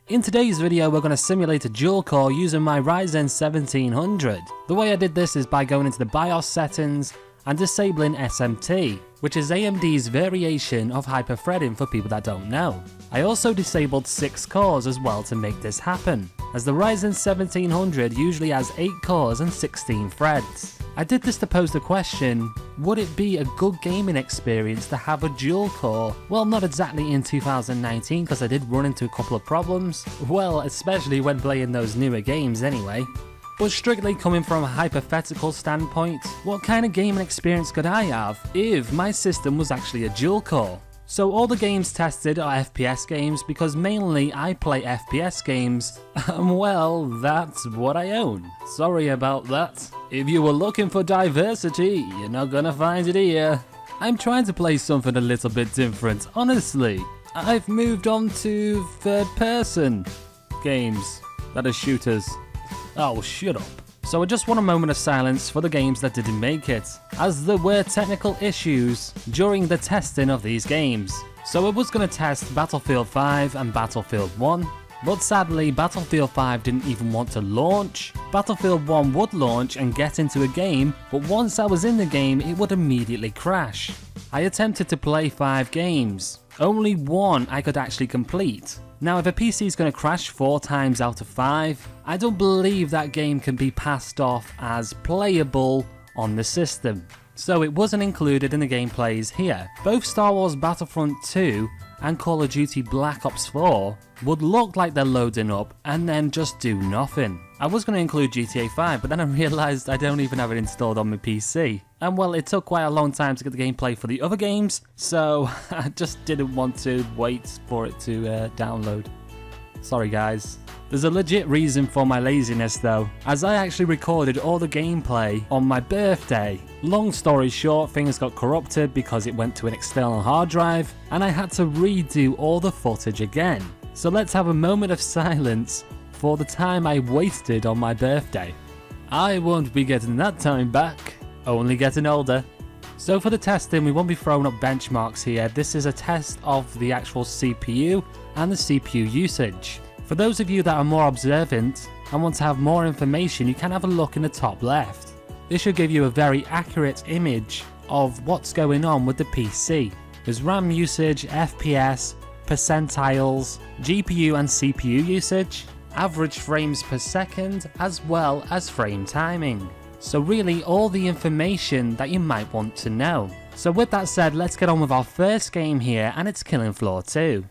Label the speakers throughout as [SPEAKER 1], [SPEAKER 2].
[SPEAKER 1] In today's video we're going to simulate a dual core using my Ryzen 1700. The way I did this is by going into the BIOS settings and disabling SMT, which is AMD's variation of hyperthreading for people that don't know. I also disabled 6 cores as well to make this happen, as the Ryzen 1700 usually has 8 cores and 16 threads. I did this to pose the question, would it be a good gaming experience to have a dual core? Well, not exactly in 2019 because I did run into a couple of problems, well, especially when playing those newer games anyway. But strictly coming from a hypothetical standpoint, what kind of gaming experience could I have if my system was actually a dual core? So all the games tested are FPS games because mainly I play FPS games, and well, that's what I own. Sorry about that. If you were looking for diversity, you're not gonna find it here. I'm trying to play something a little bit different, honestly. I've moved on to third person games that are shooters. Oh, shut up. So I just want a moment of silence for the games that didn't make it, as there were technical issues during the testing of these games. So I was going to test Battlefield 5 and Battlefield 1, but sadly Battlefield 5 didn't even want to launch. Battlefield 1 would launch and get into a game, but once I was in the game it would immediately crash. I attempted to play 5 games, only one I could actually complete. Now if a PC is going to crash 4 times out of 5, I don't believe that game can be passed off as playable on the system. So it wasn't included in the gameplays here. Both Star Wars Battlefront 2 and Call of Duty Black Ops 4 would look like they're loading up and then just do nothing. I was going to include GTA 5, but then I realised I don't even have it installed on my PC. And well, it took quite a long time to get the gameplay for the other games, so I just didn't want to wait for it to download. Sorry guys. There's a legit reason for my laziness though, as I actually recorded all the gameplay on my birthday. Long story short, things got corrupted because it went to an external hard drive, and I had to redo all the footage again. So let's have a moment of silence for the time I wasted on my birthday. I won't be getting that time back, only getting older. So for the testing, we won't be throwing up benchmarks here. This is a test of the actual CPU and the CPU usage. For those of you that are more observant and want to have more information, you can have a look in the top left. This should give you a very accurate image of what's going on with the PC. There's RAM usage, FPS, percentiles, GPU and CPU usage, average frames per second, as well as frame timing. So really all the information that you might want to know. So with that said, let's get on with our first game here, and it's Killing Floor 2.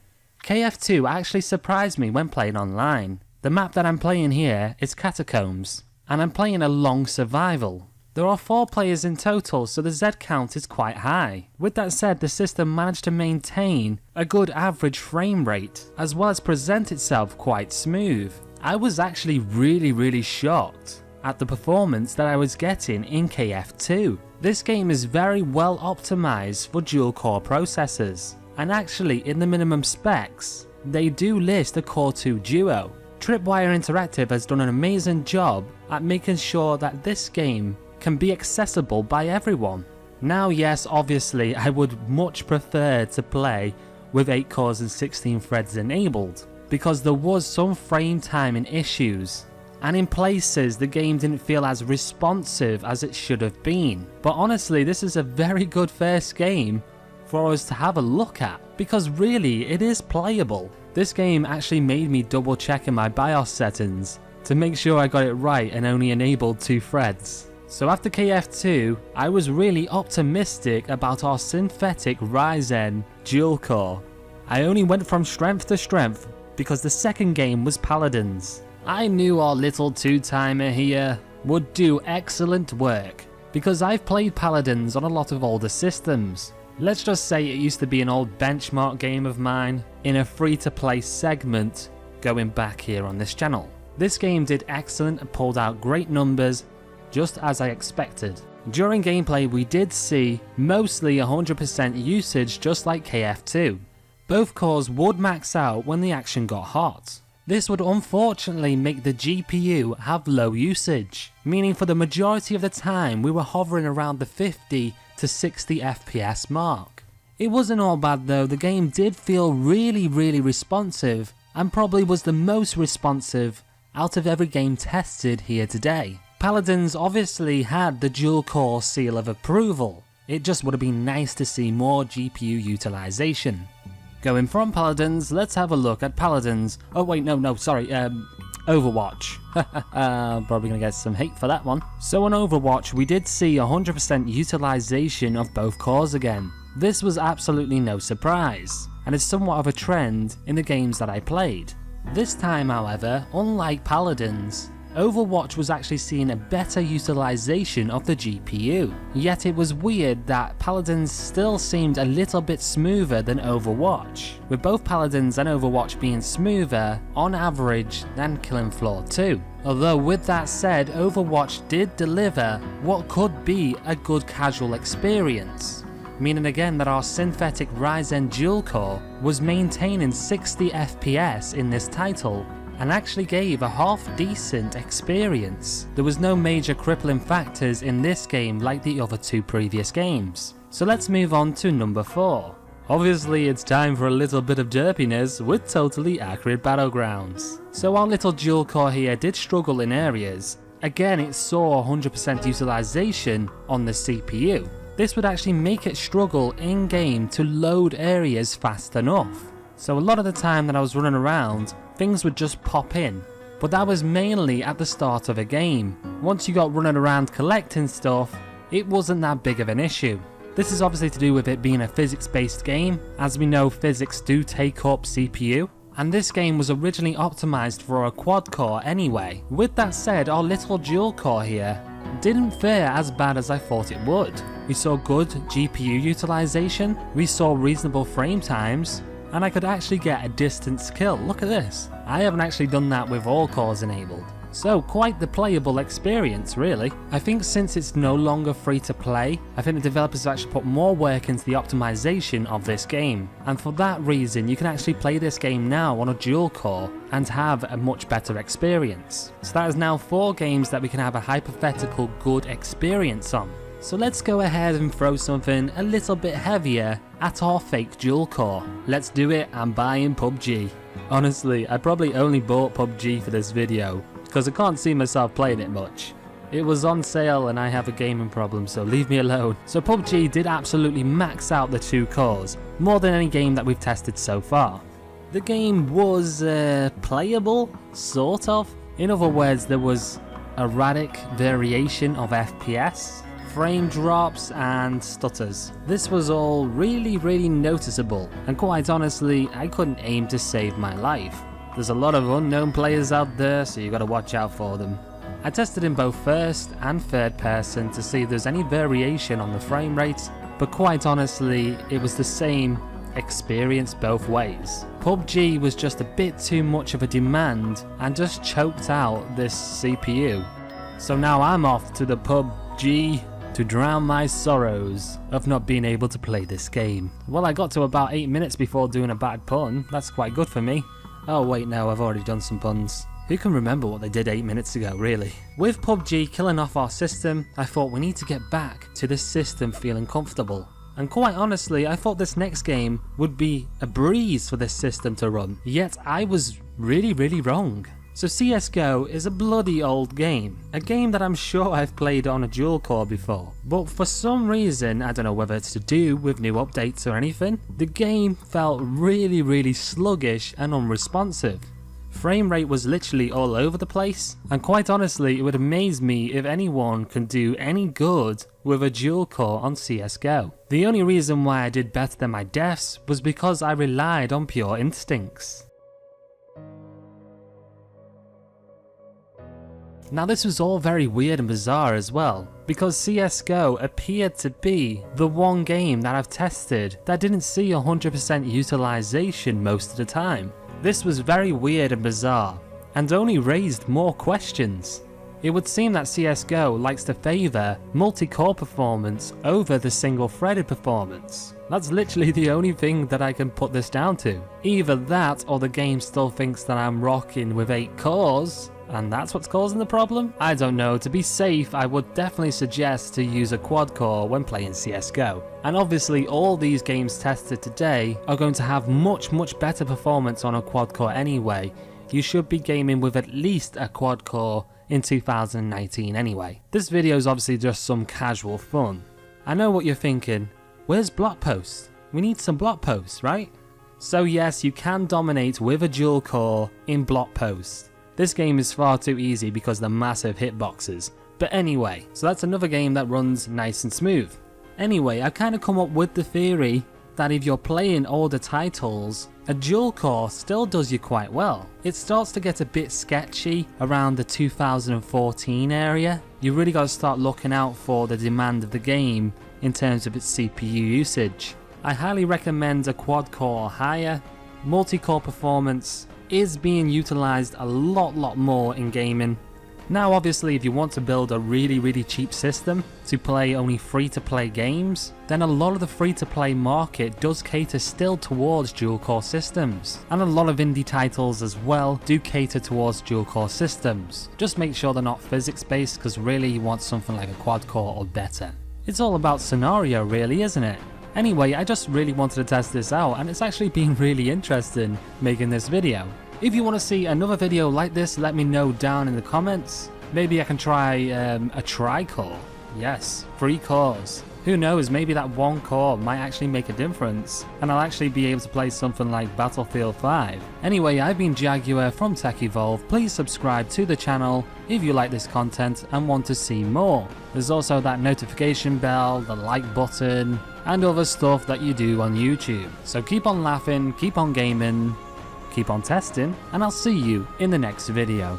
[SPEAKER 1] KF2 actually surprised me when playing online. The map that I'm playing here is Catacombs, and I'm playing a long survival. There are 4 players in total, so the Z count is quite high. With that said, the system managed to maintain a good average frame rate, as well as present itself quite smooth. I was actually really shocked at the performance that I was getting in KF2. This game is very well optimized for dual core processors, and actually in the minimum specs, they do list a Core 2 Duo. Tripwire Interactive has done an amazing job at making sure that this game can be accessible by everyone. Now yes, obviously I would much prefer to play with 8 cores and 16 threads enabled, because there was some frame timing issues, and in places the game didn't feel as responsive as it should have been. But honestly, this is a very good first game for us to have a look at, because really it is playable. This game actually made me double check in my BIOS settings to make sure I got it right and only enabled 2 threads. So after KF2, I was really optimistic about our synthetic Ryzen dual core. I only went from strength to strength because the second game was Paladins. I knew our little 2-timer here would do excellent work, because I've played Paladins on a lot of older systems. Let's just say it used to be an old benchmark game of mine in a free-to-play segment going back here on this channel. This game did excellent and pulled out great numbers, just as I expected. During gameplay we did see mostly 100% usage, just like KF2. Both cores would max out when the action got hot. This would unfortunately make the GPU have low usage, meaning for the majority of the time we were hovering around the 50 to 60 FPS mark. It wasn't all bad though, the game did feel really responsive and probably was the most responsive out of every game tested here today. Paladins obviously had the dual core seal of approval. It just would have been nice to see more GPU utilization. Going from Paladins, let's have a look at Paladins. Oh wait, Overwatch. Probably gonna get some hate for that one. So on Overwatch, we did see 100% utilization of both cores again. This was absolutely no surprise, and is somewhat of a trend in the games that I played. This time, however, unlike Paladins, Overwatch was actually seeing a better utilization of the GPU, yet it was weird that Paladins still seemed a little bit smoother than Overwatch, with both Paladins and Overwatch being smoother on average than Killing Floor 2. Although with that said, Overwatch did deliver what could be a good casual experience, meaning again that our synthetic Ryzen dual core was maintaining 60 FPS in this title and actually gave a half decent experience. There was no major crippling factors in this game like the other two previous games. So let's move on to number 4. Obviously it's time for a little bit of derpiness with totally accurate Battlegrounds. So our little dual core here did struggle in areas. Again, it saw 100% utilization on the CPU. This would actually make it struggle in game to load areas fast enough. So a lot of the time that I was running around, things would just pop in, but that was mainly at the start of a game. Once you got running around collecting stuff, it wasn't that big of an issue. This is obviously to do with it being a physics-based game. As we know, physics do take up CPU, and this game was originally optimized for a quad core anyway. With that said, our little dual core here didn't fare as bad as I thought it would. We saw good GPU utilization, we saw reasonable frame times, and I could actually get a distance kill. Look at this. I haven't actually done that with all cores enabled. So quite the playable experience really. I think since it's no longer free to play, I think the developers have actually put more work into the optimization of this game. And for that reason, you can actually play this game now on a dual core and have a much better experience. So that is now 4 games that we can have a hypothetical good experience on. So let's go ahead and throw something a little bit heavier at our fake dual core. Let's do it, I'm buying PUBG. Honestly, I probably only bought PUBG for this video, because I can't see myself playing it much. It was on sale and I have a gaming problem, so leave me alone. So PUBG did absolutely max out the 2 cores, more than any game that we've tested so far. The game was playable, sort of. In other words, there was erratic variation of FPS, frame drops and stutters. This was all really noticeable, and quite honestly, I couldn't aim to save my life. There's a lot of unknown players out there, so you gotta watch out for them. I tested in both first and third person to see if there's any variation on the frame rate, but quite honestly, it was the same experience both ways. PUBG was just a bit too much of a demand and just choked out this CPU. So now I'm off to the PUBG to drown my sorrows of not being able to play this game. Well, I got to about 8 minutes before doing a bad pun. That's quite good for me. Oh wait, no, I've already done some puns. Who can remember what they did 8 minutes ago, really? With PUBG killing off our system, I thought we need to get back to this system feeling comfortable. And quite honestly, I thought this next game would be a breeze for this system to run, yet I was really wrong. So CSGO is a bloody old game, a game that I'm sure I've played on a dual core before, but for some reason, I don't know whether it's to do with new updates or anything, the game felt really sluggish and unresponsive. Frame rate was literally all over the place, and quite honestly, it would amaze me if anyone can do any good with a dual core on CSGO. The only reason why I did better than my devs was because I relied on pure instincts. Now this was all very weird and bizarre as well, because CSGO appeared to be the one game that I've tested that didn't see 100% utilization most of the time. This was very weird and bizarre, and only raised more questions. It would seem that CSGO likes to favour multi-core performance over the single-threaded performance. That's literally the only thing that I can put this down to. Either that or the game still thinks that I'm rocking with 8 cores, and that's what's causing the problem? I don't know. To be safe, I would definitely suggest to use a quad core when playing CSGO. And obviously all these games tested today are going to have much better performance on a quad core anyway. You should be gaming with at least a quad core in 2019 anyway. This video is obviously just some casual fun. I know what you're thinking, where's block post? We need some block posts, right? So yes, you can dominate with a dual core in block post. This game is far too easy because of the massive hitboxes. But anyway, so that's another game that runs nice and smooth. Anyway, I've kind of come up with the theory that if you're playing older titles, a dual core still does you quite well. It starts to get a bit sketchy around the 2014 area. You really got to start looking out for the demand of the game in terms of its CPU usage. I highly recommend a quad core or higher. Multi-core performance is being utilized a lot more in gaming. Now obviously if you want to build a really cheap system to play only free-to-play games, then a lot of the free-to-play market does cater still towards dual-core systems. And a lot of indie titles as well do cater towards dual-core systems. Just make sure they're not physics-based, because really you want something like a quad-core or better. It's all about scenario really, isn't it? Anyway, I just really wanted to test this out, and it's actually been really interesting making this video. If you want to see another video like this, let me know down in the comments. Maybe I can try a tri-core. Yes, 3 cores. Who knows, maybe that 1 core might actually make a difference, and I'll actually be able to play something like Battlefield 5. Anyway, I've been Jaguar from Tech Evolve. Please subscribe to the channel if you like this content and want to see more. There's also that notification bell, the like button, and other stuff that you do on YouTube. So keep on laughing, keep on gaming, keep on testing, and I'll see you in the next video.